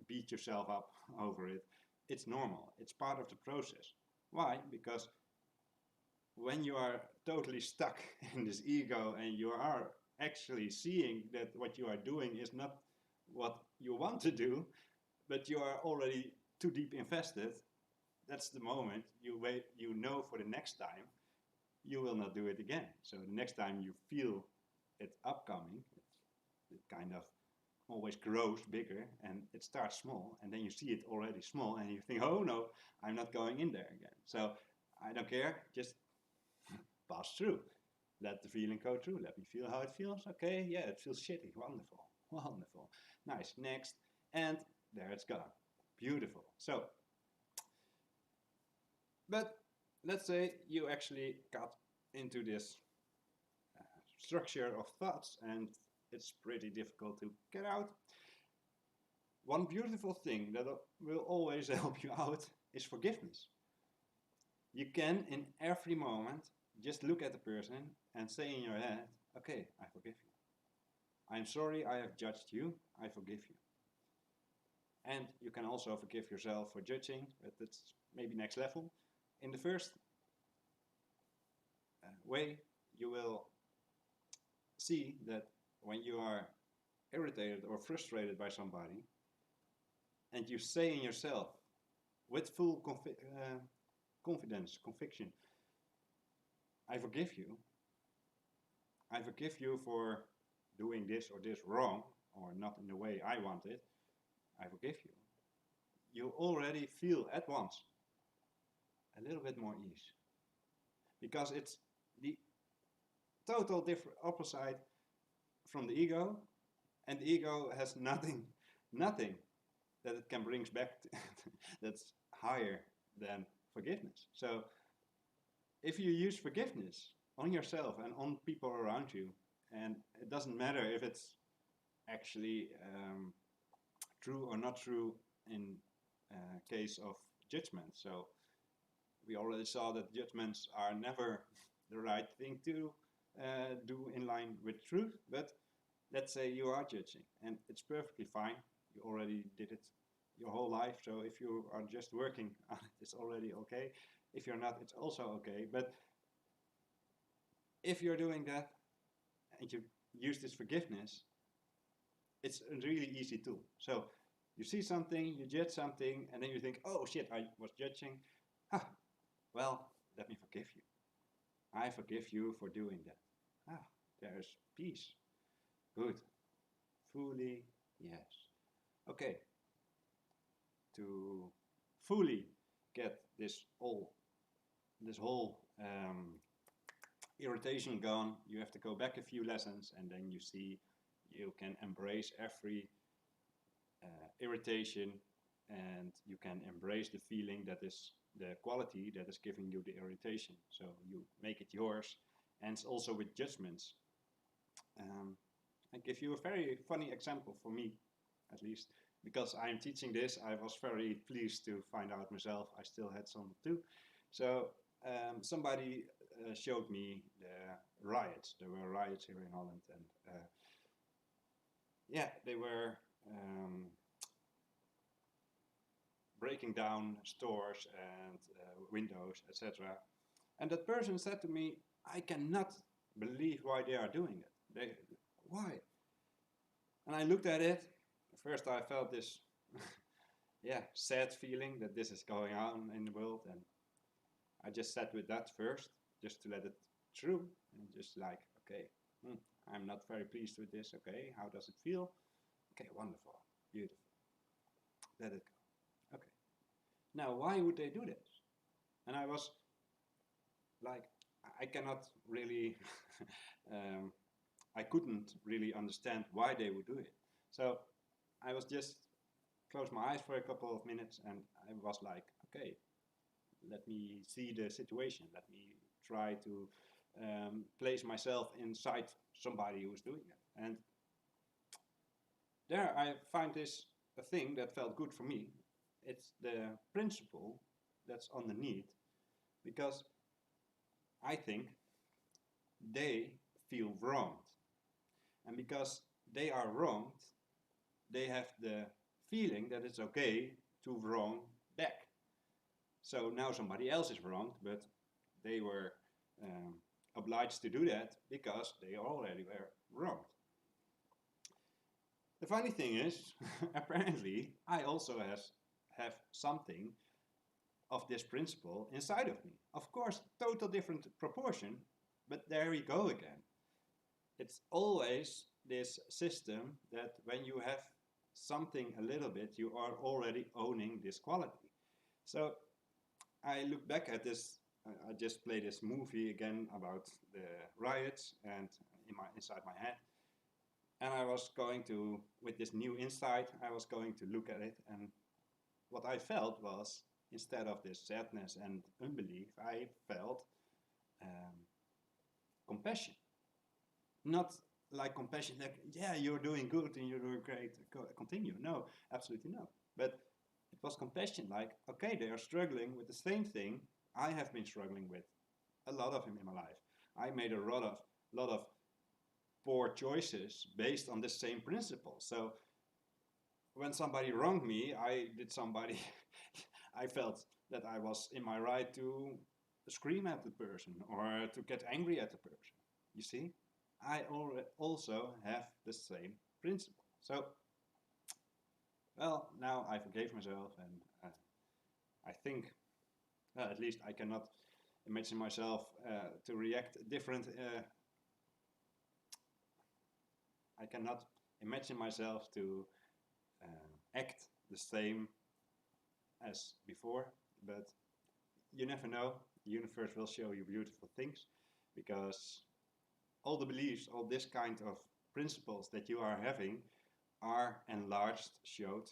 beat yourself up over it. It's normal. It's part of the process. Why? Because when you are totally stuck in this ego and you are actually seeing that what you are doing is not what you want to do, but you are already too deep invested, that's the moment you wait. You know for the next time you will not do it again. So the next time you feel it upcoming, it kind of always grows bigger and it starts small, and then you see it already small and you think, oh no, I'm not going in there again. So I don't care, just pass through. Let the feeling go through. Let me feel how it feels. Okay, yeah, it feels shitty. Wonderful. Wonderful. Nice. Next. And there it's gone. Beautiful. So, but let's say you actually got into this structure of thoughts and it's pretty difficult to get out. One beautiful thing that will always help you out is forgiveness. You can, in every moment, just look at the person and say in your head, okay, I forgive you. I'm sorry I have judged you, I forgive you. And you can also forgive yourself for judging, but that's maybe next level. In the first way, you will see that when you are irritated or frustrated by somebody, and you say in yourself, with full confidence, conviction, I forgive you. I forgive you for doing this or this wrong, or not in the way I want it. I forgive you. You already feel at once a little bit more ease. Because it's the total different opposite from the ego, and the ego has nothing that it can bring back that's higher than forgiveness. So if you use forgiveness on yourself and on people around you, and it doesn't matter if it's actually true or not true in case of judgment. So we already saw that judgments are never the right thing to do in line with truth, but let's say you are judging and it's perfectly fine. You already did it your whole life, so if you are just working on it, it's already okay. If you're not, it's also okay. But if you're doing that and you use this forgiveness, it's a really easy tool. So you see something, you judge something, and then you think, oh shit, I was judging. Ah, well, let me forgive you. I forgive you for doing that. Ah, there's peace. Good. Fully, yes. Okay. To fully get this whole irritation gone, you have to go back a few lessons, and then you see you can embrace every irritation, and you can embrace the feeling that is the quality that is giving you the irritation. So you make it yours. And also with judgments. I give you a very funny example for me, at least, because I'm teaching this. I was very pleased to find out myself. I still had some too. So somebody showed me the riots. There were riots here in Holland, and yeah, they were breaking down stores and windows, etc. And that person said to me, I cannot believe why they are doing it. Why? And I looked at it. First I felt this yeah, sad feeling that this is going on in the world, and I just sat with that first, just to let it through, and just like, okay, I'm not very pleased with this, okay, how does it feel? Okay, wonderful, beautiful, let it go. Okay, now why would they do this? And I was like, I cannot really I couldn't really understand why they would do it. So I was just closed my eyes for a couple of minutes, and I was like, okay, let me see the situation. Let me try to place myself inside somebody who's doing it. And there I find this a thing that felt good for me. It's the principle that's underneath, because I think they feel wronged. And because they are wronged, they have the feeling that it's okay to wrong back. So now somebody else is wronged, but they were obliged to do that because they already were wronged. The funny thing is, apparently, I also have something of this principle inside of me. Of course, total different proportion, but there we go again. It's always this system that when you have something a little bit, you are already owning this quality. So I look back at this. I just played this movie again about the riots, and inside my head, and I was going to, with this new insight, I was going to look at it, and what I felt was, instead of this sadness and unbelief, I felt um, compassion. Not like compassion, like, yeah, you're doing good and you're doing great, continue. No, absolutely not. But it was compassion, like, okay, they are struggling with the same thing I have been struggling with a lot of them in my life. I made a lot of poor choices based on the same principle. So when somebody wronged me, I felt that I was in my right to scream at the person or to get angry at the person. You see, I also have the same principle. So, well, now I forgave myself, and I think, at least I cannot imagine myself to react different. I cannot imagine myself to act the same as before, but you never know. The universe will show you beautiful things, because all the beliefs, all this kind of principles that you are having are enlarged, showed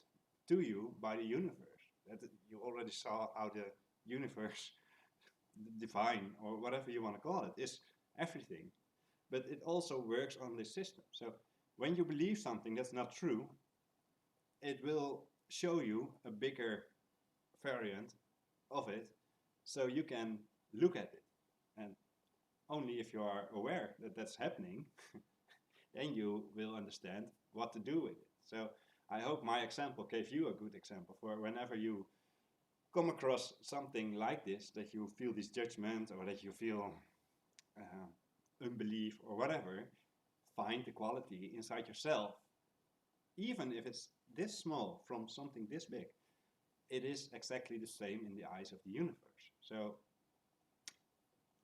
to you by the universe. That you already saw how the universe, the divine, or whatever you want to call it, is everything. But it also works on this system. So when you believe something that's not true, it will show you a bigger variant of it, so you can look at it. And only if you are aware that that's happening, then you will understand what to do with it. So I hope my example gave you a good example for whenever you come across something like this, that you feel this judgment, or that you feel unbelief or whatever, find the quality inside yourself. Even if it's this small from something this big, it is exactly the same in the eyes of the universe. So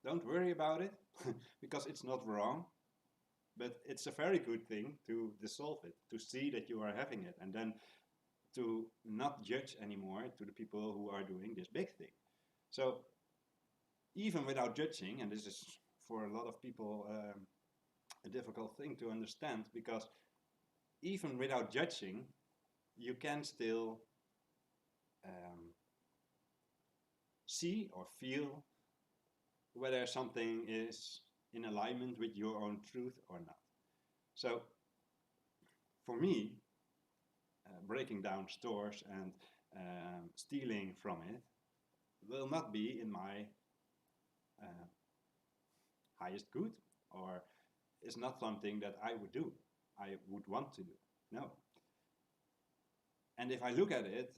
don't worry about it, because it's not wrong, but it's a very good thing to dissolve it, to see that you are having it, and then to not judge anymore to the people who are doing this big thing. So even without judging, and this is for a lot of people a difficult thing to understand, because even without judging, you can still see or feel whether something is in alignment with your own truth or not. So for me, breaking down stores and stealing from it will not be in my highest good, or is not something that I would do, I would want to do. No. And if I look at it,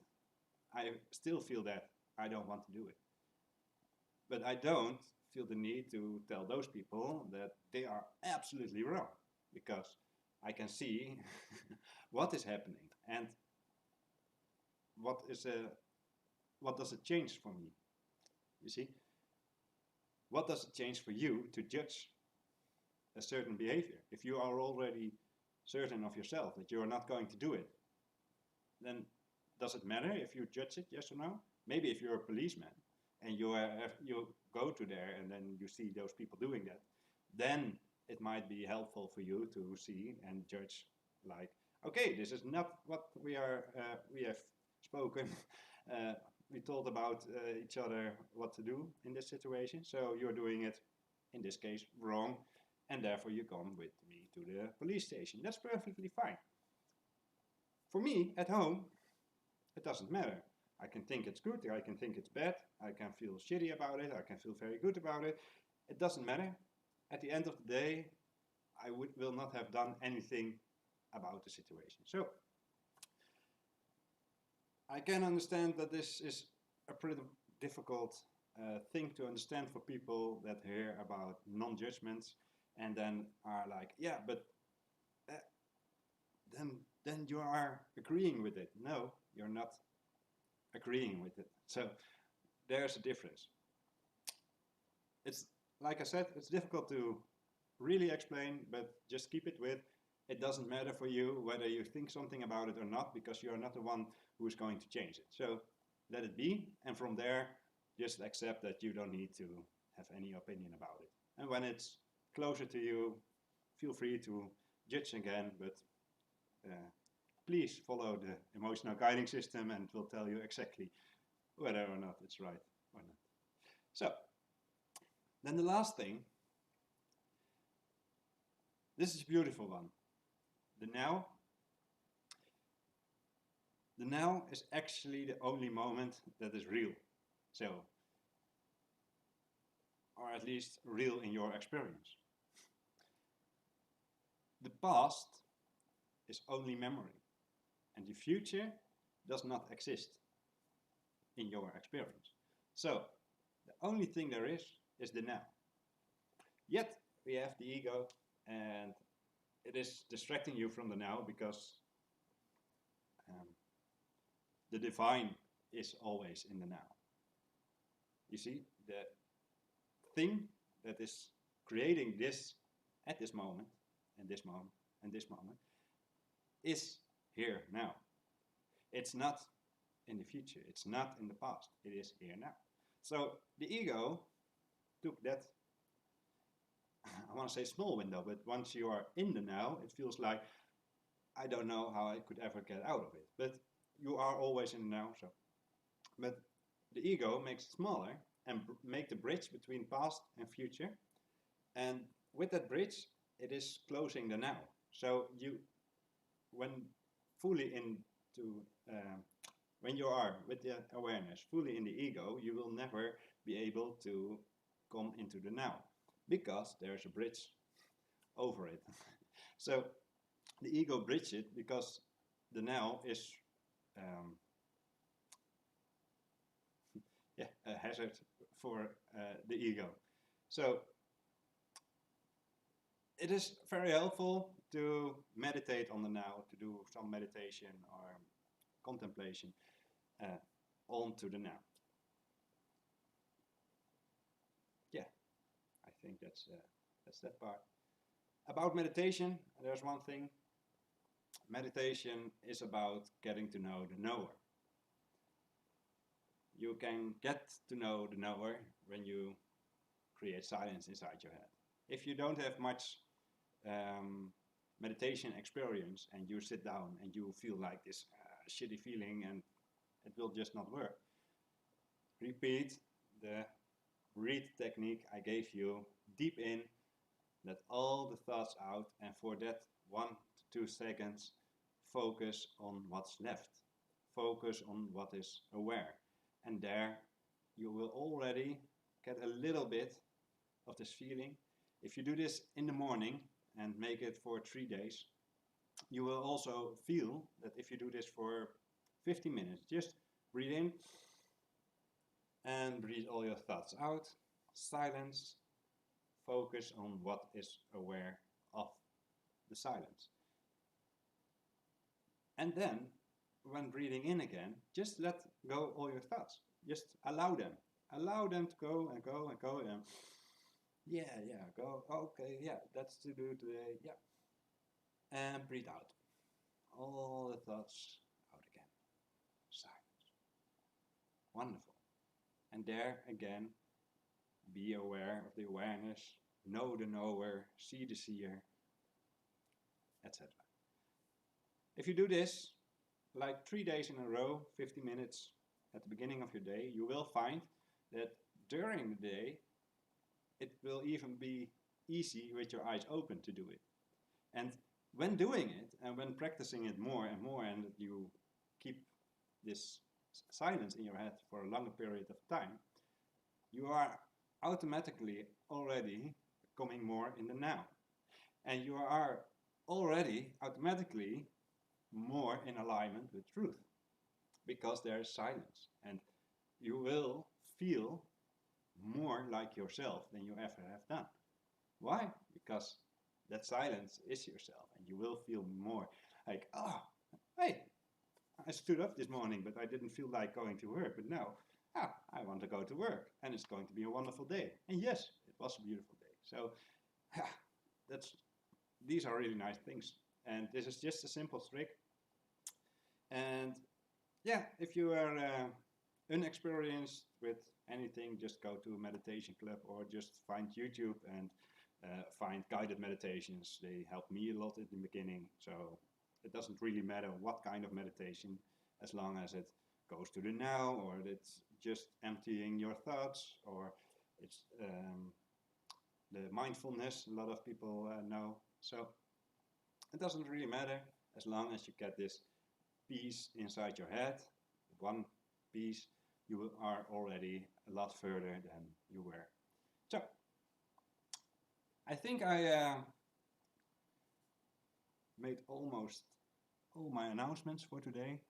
I still feel that I don't want to do it. But I don't feel the need to tell those people that they are absolutely wrong, because I can see what is happening, and what does it change for me? You see, what does it change for you to judge a certain behavior? If you are already certain of yourself that you are not going to do it, then does it matter if you judge it, yes or no? Maybe if you're a policeman and you go to there and then you see those people doing that, then it might be helpful for you to see and judge, like, okay, this is not what we have spoken. We told about each other what to do in this situation, so you're doing it, in this case, wrong, and therefore you come with me to the police station. That's perfectly fine. For me, at home, it doesn't matter. I can think it's good, I can think it's bad, I can feel shitty about it, I can feel very good about it. It doesn't matter. At the end of the day, I will not have done anything about the situation. So I can understand that this is a pretty difficult thing to understand for people that hear about non-judgments and then are like, yeah, but uh, then you are agreeing with it. No, you're not agreeing with it. So there's a difference. It's, like I said, it's difficult to really explain, but just keep it with, it doesn't matter for you whether you think something about it or not, because you're not the one who is going to change it. So let it be, and from there, just accept that you don't need to have any opinion about it. And when it's closer to you, feel free to judge again, but please follow the emotional guiding system and it will tell you exactly whether or not it's right or not. So, then the last thing, this is a beautiful one. The now. The now is actually the only moment that is real. So, or at least real in your experience. The past is only memory, and the future does not exist in your experience. So, the only thing there is the now. Yet, we have the ego, and it is distracting you from the now because the divine is always in the now. You see, the thing that is creating this at this moment, and this moment, and this moment, is here now. It's not in the future, it's not in the past, it is here now. So the ego took that, I want to say small window, but once you are in the now, it feels like, I don't know how I could ever get out of it. But you are always in the now, so. But the ego makes it smaller and make the bridge between past and future. And with that bridge, it is closing the now. So you, when fully into, when you are with the awareness fully in the ego, you will never be able to come into the now, because there's a bridge over it. So the ego bridges it because the now is a hazard for the ego. So it is very helpful to meditate on the now, to do some meditation or contemplation onto the now. Yeah, I think that's that part. About meditation, there's one thing. Meditation is about getting to know the knower. You can get to know the knower when you create silence inside your head. If you don't have much meditation experience and you sit down and you feel like this shitty feeling and it will just not work, repeat the breathe technique I gave you. Deep in, let all the thoughts out, and for that 1 to 2 seconds focus on what's left. Focus on what is aware. And there you will already get a little bit of this feeling. If you do this in the morning and make it for 3 days, you will also feel that if you do this for 15 minutes, just breathe in and breathe all your thoughts out. Silence. Focus on what is aware of the silence. And then, when breathing in again, just let go all your thoughts. Just allow them. Allow them to go and go and go. And go. Okay, yeah, that's to do today. Yeah. And breathe out. All the thoughts out again. Silence. Wonderful. And there again, be aware of the awareness, know the knower, see the seer, etc. If you do this like 3 days in a row, 50 minutes at the beginning of your day, you will find that during the day it will even be easy with your eyes open to do it. And when doing it and when practicing it more and more, and you keep this silence in your head for a longer period of time, you are automatically already coming more in the now. And you are already automatically more in alignment with truth, because there is silence, and you will feel more like yourself than you ever have done. Why? Because that silence is yourself, and you will feel more like, oh, hey, I stood up this morning, but I didn't feel like going to work, but now I want to go to work and it's going to be a wonderful day. And yes, it was a beautiful day. So that's these are really nice things. And this is just a simple trick. And yeah, if you are unexperienced with anything, just go to a meditation club or just find YouTube and find guided meditations. They helped me a lot in the beginning. So it doesn't really matter what kind of meditation, as long as it goes to the now, or it's just emptying your thoughts, or it's the mindfulness a lot of people know. So it doesn't really matter as long as you get this peace inside your head, one piece, you are already a lot further than you were. So I think I made almost all my announcements for today.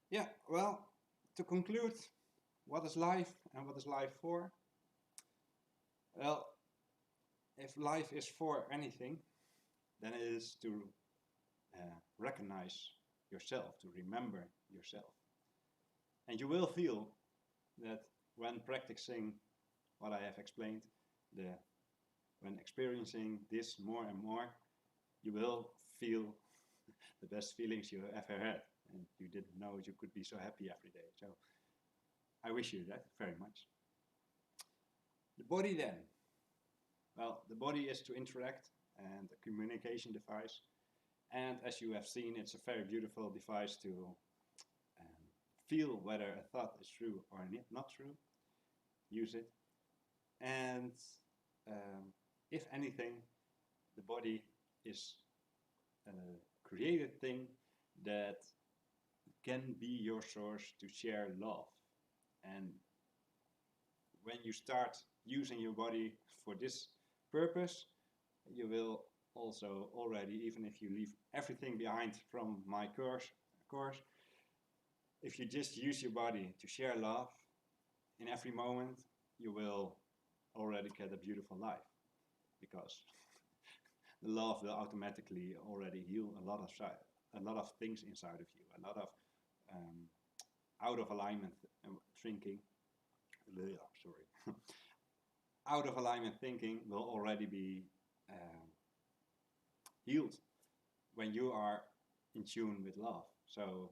Yeah, well, to conclude, what is life and what is life for? Well, if life is for anything, then it is to recognize yourself, to remember yourself. And you will feel that when practicing what I have explained, when experiencing this more and more, you will feel the best feelings you ever had. And you didn't know you could be so happy every day. So I wish you that very much. The body then. Well, the body is to interact and a communication device. And as you have seen, it's a very beautiful device to feel whether a thought is true or not true. Use it. And if anything, the body is a created thing that can be your source to share love. And when you start using your body for this purpose, you will also already, even if you leave everything behind from my course, if you just use your body to share love in every moment, you will already get a beautiful life, because the love will automatically already heal a lot of things inside of you, a lot of out of alignment thinking. Sorry. Out of alignment thinking will already be healed when you are in tune with love. So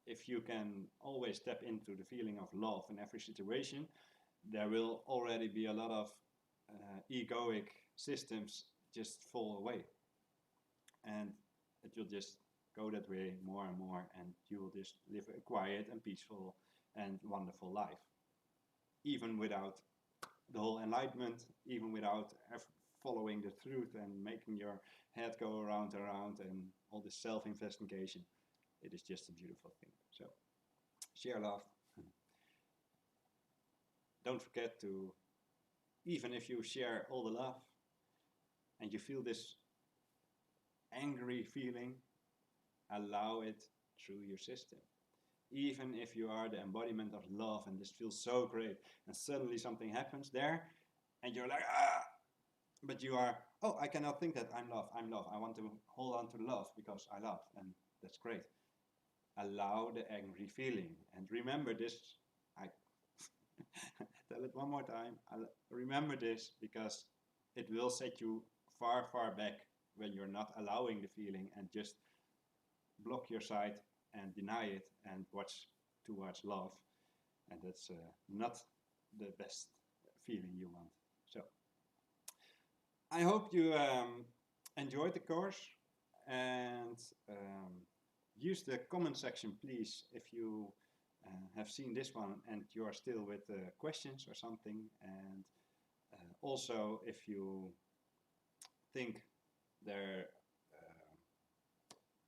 if you can always step into the feeling of love in every situation, there will already be a lot of egoic systems just fall away. And it will just go that way more and more, and you will just live a quiet and peaceful and wonderful life. Even without the whole enlightenment, even without following the truth and making your head go around and around and all this self-investigation, it is just a beautiful thing. So share love. Don't forget to, even if you share all the love and you feel this angry feeling, allow it through your system. Even if you are the embodiment of love and this feels so great, and suddenly something happens there and you're like, but you are, oh, I cannot think that I'm love. I want to hold on to love because I love, and that's great. Allow the angry feeling, and remember this. I tell it one more time. Remember this, because it will set you far, far back when you're not allowing the feeling and just block your sight and deny it and watch towards love. And that's not the best feeling you want. So I hope you enjoyed the course, and use the comment section, please, if you have seen this one and you are still with questions or something. And also, if you think there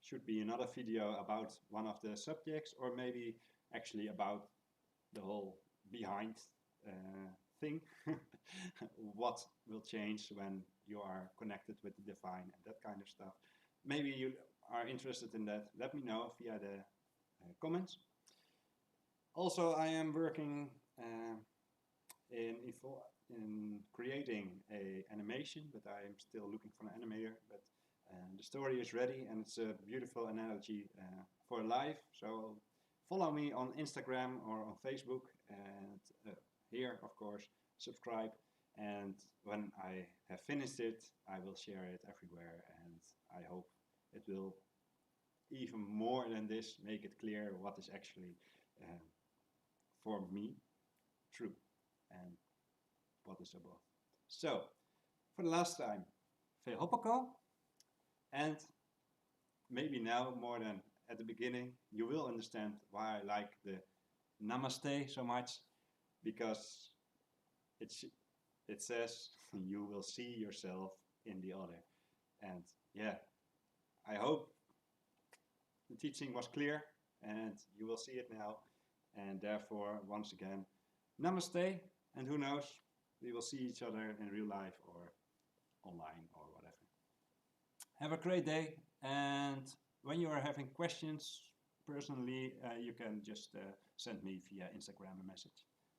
should be another video about one of the subjects, or maybe actually about the whole behind thing, what will change when you are connected with the divine and that kind of stuff. Maybe you are interested in that. Let me know via the comments. Also, I am working in creating an animation, but I am still looking for an animator. But the story is ready, and it's a beautiful analogy for life. So follow me on Instagram or on Facebook, and here, of course, subscribe. And when I have finished it, I will share it everywhere, and I hope it will even more than this make it clear what is actually for me true and what is above. So, for the last time, veel hoppakal, and maybe now more than at the beginning, you will understand why I like the Namaste so much, because it says you will see yourself in the other. And yeah, I hope the teaching was clear and you will see it now. And therefore, once again, Namaste, and who knows, we will see each other in real life or online or whatever. Have a great day, and when you are having questions personally, you can just send me via Instagram a message.